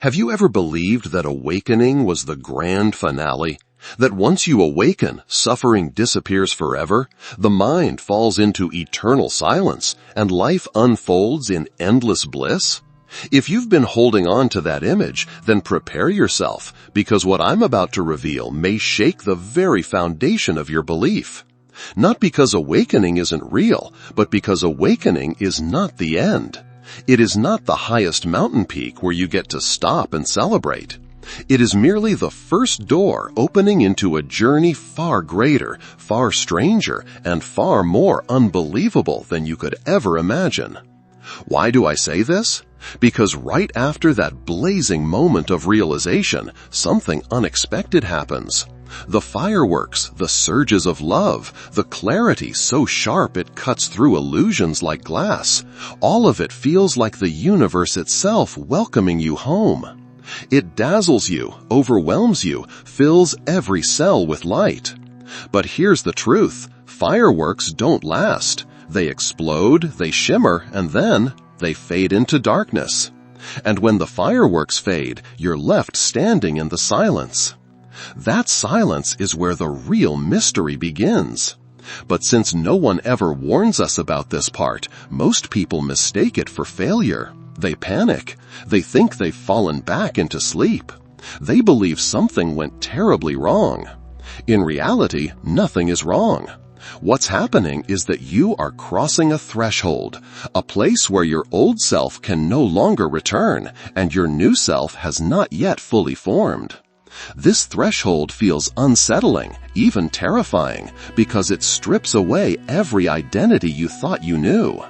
Have you ever believed that awakening was the grand finale? That once you awaken, suffering disappears forever, the mind falls into eternal silence, and life unfolds in endless bliss? If you've been holding on to that image, then prepare yourself, because what I'm about to reveal may shake the very foundation of your belief. Not because awakening isn't real, but because awakening is not the end. It is not the highest mountain peak where you get to stop and celebrate. It is merely the first door opening into a journey far greater, far stranger, and far more unbelievable than you could ever imagine. Why do I say this? Because right after that blazing moment of realization, something unexpected happens. The fireworks, the surges of love, the clarity so sharp it cuts through illusions like glass, all of it feels like the universe itself welcoming you home. It dazzles you, overwhelms you, fills every cell with light. But here's the truth. Fireworks don't last. They explode, they shimmer, and then they fade into darkness. And when the fireworks fade, you're left standing in the silence. That silence is where the real mystery begins. But since no one ever warns us about this part, most people mistake it for failure. They panic. They think they've fallen back into sleep. They believe something went terribly wrong. In reality, nothing is wrong. What's happening is that you are crossing a threshold, a place where your old self can no longer return, and your new self has not yet fully formed. This threshold feels unsettling, even terrifying, because it strips away every identity you thought you knew.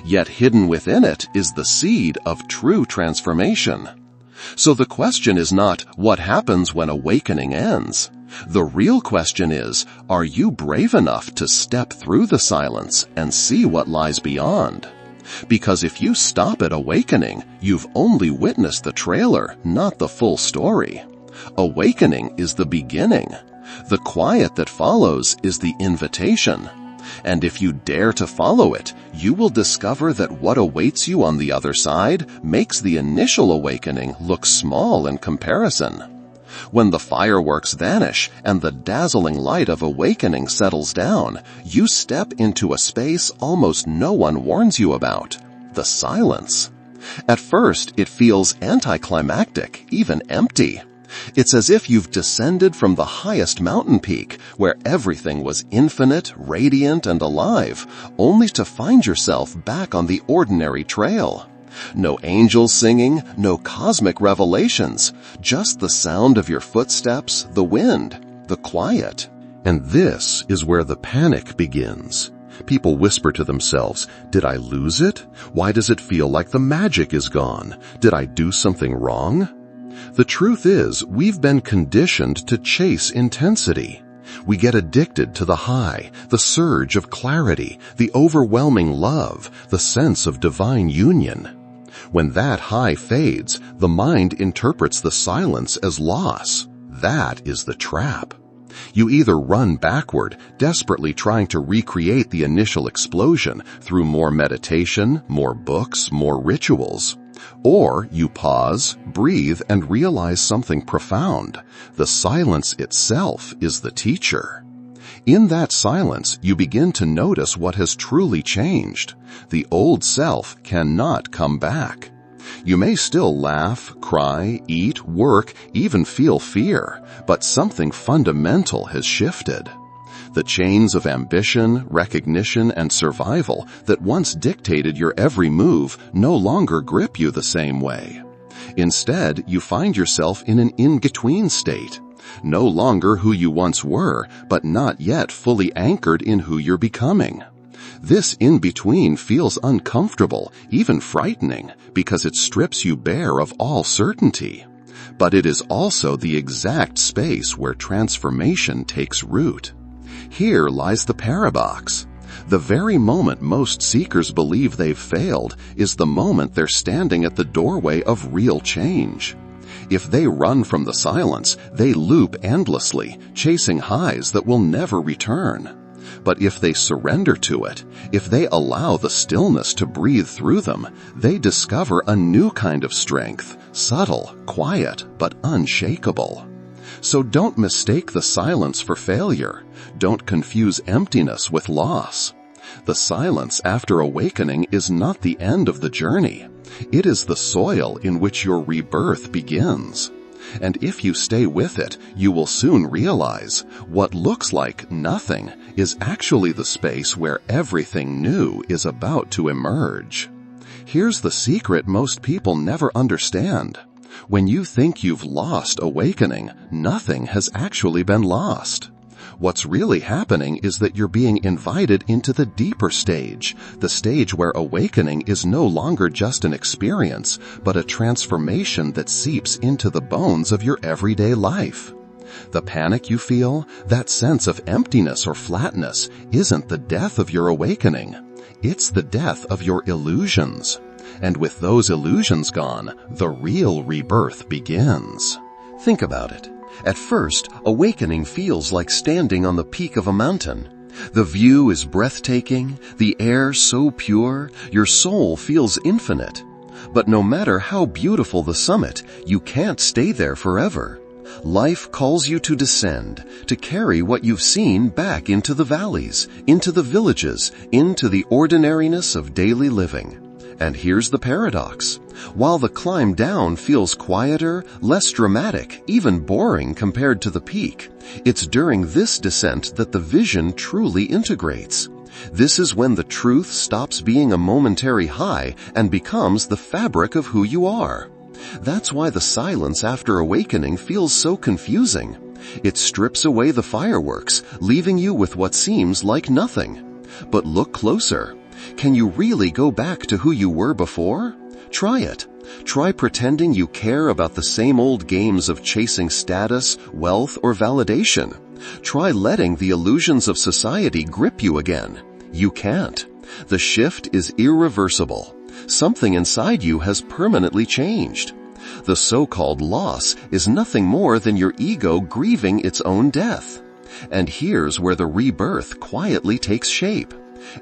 Yet hidden within it is the seed of true transformation. So the question is not, what happens when awakening ends? The real question is, are you brave enough to step through the silence and see what lies beyond? Because if you stop at awakening, you've only witnessed the trailer, not the full story. Awakening is the beginning. The quiet that follows is the invitation. And if you dare to follow it, you will discover that what awaits you on the other side makes the initial awakening look small in comparison. When the fireworks vanish and the dazzling light of awakening settles down, you step into a space almost no one warns you about, the silence. At first, it feels anticlimactic, even empty. It's as if you've descended from the highest mountain peak, where everything was infinite, radiant, and alive, only to find yourself back on the ordinary trail. No angels singing, no cosmic revelations, just the sound of your footsteps, the wind, the quiet. And this is where the panic begins. People whisper to themselves, "Did I lose it? Why does it feel like the magic is gone? Did I do something wrong?" The truth is, we've been conditioned to chase intensity. We get addicted to the high, the surge of clarity, the overwhelming love, the sense of divine union. When that high fades, the mind interprets the silence as loss. That is the trap. You either run backward, desperately trying to recreate the initial explosion through more meditation, more books, more rituals. Or you pause, breathe, and realize something profound. The silence itself is the teacher. In that silence, you begin to notice what has truly changed. The old self cannot come back. You may still laugh, cry, eat, work, even feel fear, but something fundamental has shifted. The chains of ambition, recognition, and survival that once dictated your every move no longer grip you the same way. Instead, you find yourself in an in-between state, no longer who you once were, but not yet fully anchored in who you're becoming. This in-between feels uncomfortable, even frightening, because it strips you bare of all certainty. But it is also the exact space where transformation takes root. Here lies the paradox. The very moment most seekers believe they've failed is the moment they're standing at the doorway of real change. If they run from the silence, they loop endlessly, chasing highs that will never return. But if they surrender to it, if they allow the stillness to breathe through them, they discover a new kind of strength, subtle, quiet, but unshakable. So don't mistake the silence for failure. Don't confuse emptiness with loss. The silence after awakening is not the end of the journey. It is the soil in which your rebirth begins. And if you stay with it, you will soon realize what looks like nothing is actually the space where everything new is about to emerge. Here's the secret most people never understand. When you think you've lost awakening, nothing has actually been lost. What's really happening is that you're being invited into the deeper stage, the stage where awakening is no longer just an experience, but a transformation that seeps into the bones of your everyday life. The panic you feel, that sense of emptiness or flatness, isn't the death of your awakening. It's the death of your illusions. And with those illusions gone, the real rebirth begins. Think about it. At first, awakening feels like standing on the peak of a mountain. The view is breathtaking, the air so pure, your soul feels infinite. But no matter how beautiful the summit, you can't stay there forever. Life calls you to descend, to carry what you've seen back into the valleys, into the villages, into the ordinariness of daily living. And here's the paradox. While the climb down feels quieter, less dramatic, even boring compared to the peak, it's during this descent that the vision truly integrates. This is when the truth stops being a momentary high and becomes the fabric of who you are. That's why the silence after awakening feels so confusing. It strips away the fireworks, leaving you with what seems like nothing. But look closer. Can you really go back to who you were before? Try it. Try pretending you care about the same old games of chasing status, wealth, or validation. Try letting the illusions of society grip you again. You can't. The shift is irreversible. Something inside you has permanently changed. The so-called loss is nothing more than your ego grieving its own death. And here's where the rebirth quietly takes shape.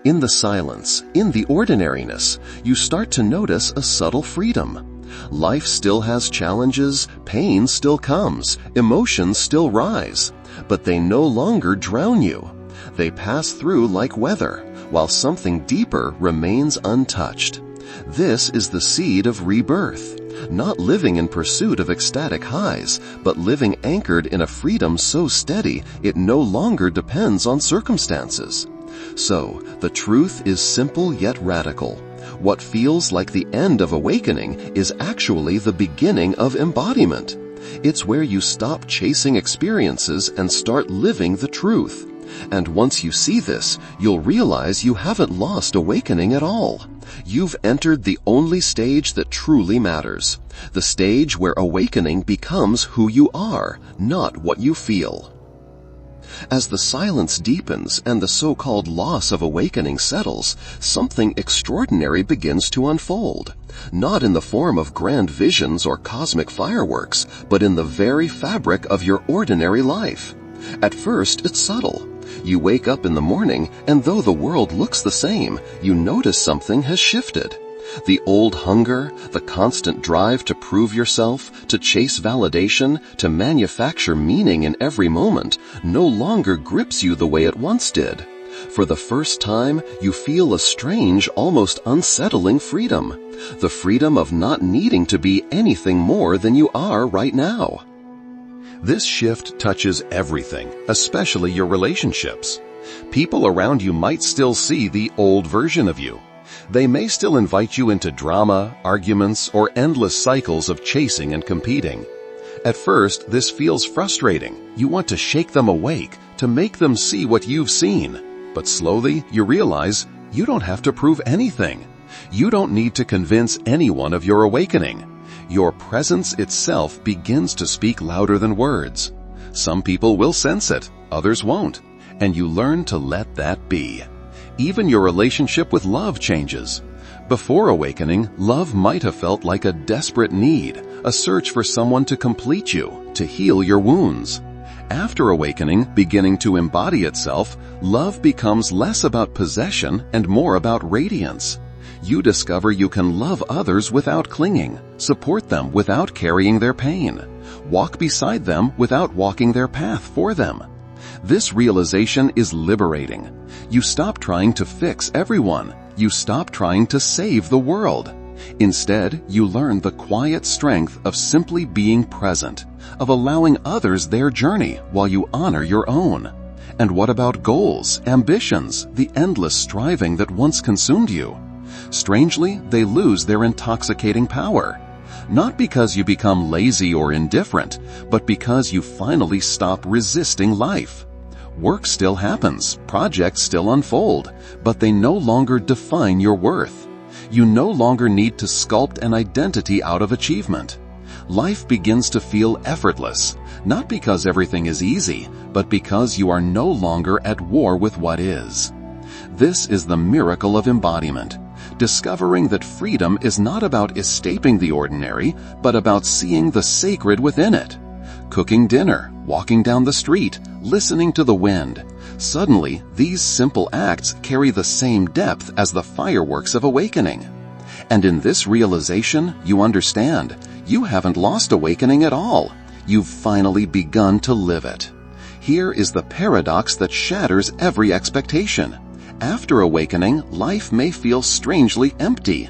In the silence, in the ordinariness, you start to notice a subtle freedom. Life still has challenges, pain still comes, emotions still rise, but they no longer drown you. They pass through like weather, while something deeper remains untouched. This is the seed of rebirth, not living in pursuit of ecstatic highs, but living anchored in a freedom so steady it no longer depends on circumstances. So, the truth is simple yet radical. What feels like the end of awakening is actually the beginning of embodiment. It's where you stop chasing experiences and start living the truth. And once you see this, you'll realize you haven't lost awakening at all. You've entered the only stage that truly matters. The stage where awakening becomes who you are, not what you feel. As the silence deepens and the so-called loss of awakening settles, something extraordinary begins to unfold. Not in the form of grand visions or cosmic fireworks, but in the very fabric of your ordinary life. At first, it's subtle. You wake up in the morning, and though the world looks the same, you notice something has shifted. The old hunger, the constant drive to prove yourself, to chase validation, to manufacture meaning in every moment, no longer grips you the way it once did. For the first time, you feel a strange, almost unsettling freedom. The freedom of not needing to be anything more than you are right now. This shift touches everything, especially your relationships. People around you might still see the old version of you. They may still invite you into drama, arguments, or endless cycles of chasing and competing. At first, this feels frustrating. You want to shake them awake, to make them see what you've seen. But slowly, you realize you don't have to prove anything. You don't need to convince anyone of your awakening. Your presence itself begins to speak louder than words. Some people will sense it, others won't, and you learn to let that be. Even your relationship with love changes. Before awakening, love might have felt like a desperate need, a search for someone to complete you, to heal your wounds. After awakening, beginning to embody itself, love becomes less about possession and more about radiance. You discover you can love others without clinging, support them without carrying their pain, walk beside them without walking their path for them. This realization is liberating. You stop trying to fix everyone. You stop trying to save the world. Instead, you learn the quiet strength of simply being present, of allowing others their journey while you honor your own. And what about goals, ambitions, the endless striving that once consumed you? Strangely, they lose their intoxicating power. Not because you become lazy or indifferent, but because you finally stop resisting life. Work still happens, projects still unfold, but they no longer define your worth. You no longer need to sculpt an identity out of achievement. Life begins to feel effortless, not because everything is easy, but because you are no longer at war with what is. This is the miracle of embodiment, discovering that freedom is not about escaping the ordinary, but about seeing the sacred within it. Cooking dinner, walking down the street, listening to the wind. Suddenly, these simple acts carry the same depth as the fireworks of awakening. And in this realization, you understand, you haven't lost awakening at all. You've finally begun to live it. Here is the paradox that shatters every expectation. After awakening, life may feel strangely empty.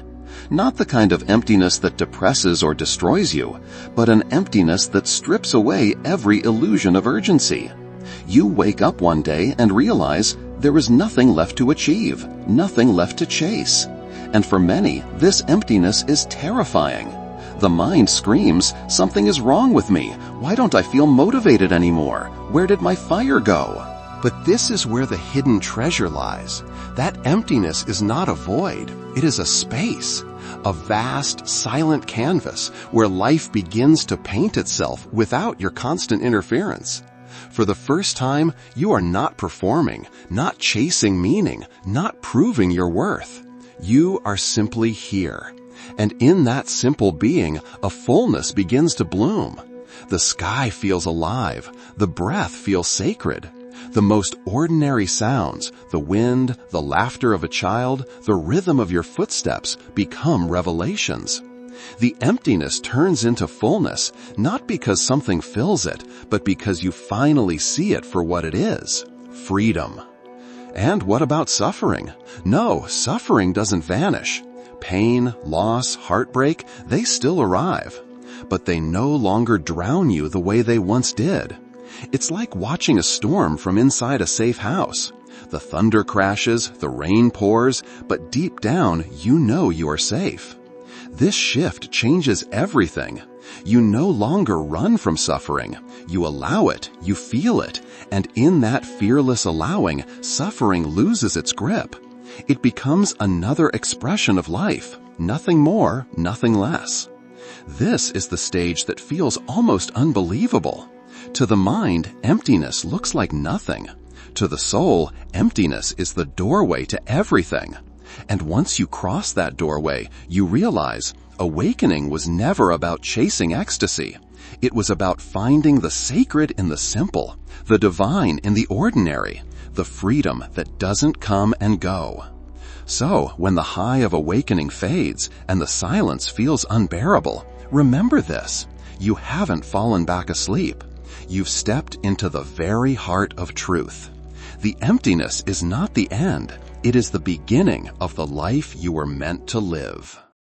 Not the kind of emptiness that depresses or destroys you, but an emptiness that strips away every illusion of urgency. You wake up one day and realize there is nothing left to achieve, nothing left to chase. And for many, this emptiness is terrifying. The mind screams, something is wrong with me. Why don't I feel motivated anymore? Where did my fire go? But this is where the hidden treasure lies. That emptiness is not a void. It is a space, a vast, silent canvas where life begins to paint itself without your constant interference. For the first time, you are not performing, not chasing meaning, not proving your worth. You are simply here. And in that simple being, a fullness begins to bloom. The sky feels alive. The breath feels sacred. The most ordinary sounds, the wind, the laughter of a child, the rhythm of your footsteps, become revelations. The emptiness turns into fullness, not because something fills it, but because you finally see it for what it is: freedom. And what about suffering? No, suffering doesn't vanish. Pain, loss, heartbreak, they still arrive. But they no longer drown you the way they once did. It's like watching a storm from inside a safe house. The thunder crashes, the rain pours, but deep down you know you are safe. This shift changes everything. You no longer run from suffering. You allow it, you feel it, and in that fearless allowing, suffering loses its grip. It becomes another expression of life, nothing more, nothing less. This is the stage that feels almost unbelievable. To the mind, emptiness looks like nothing. To the soul, emptiness is the doorway to everything. And once you cross that doorway, you realize awakening was never about chasing ecstasy. It was about finding the sacred in the simple, the divine in the ordinary, the freedom that doesn't come and go. So, when the high of awakening fades and the silence feels unbearable, remember this: you haven't fallen back asleep. You've stepped into the very heart of truth. The emptiness is not the end. It is the beginning of the life you were meant to live.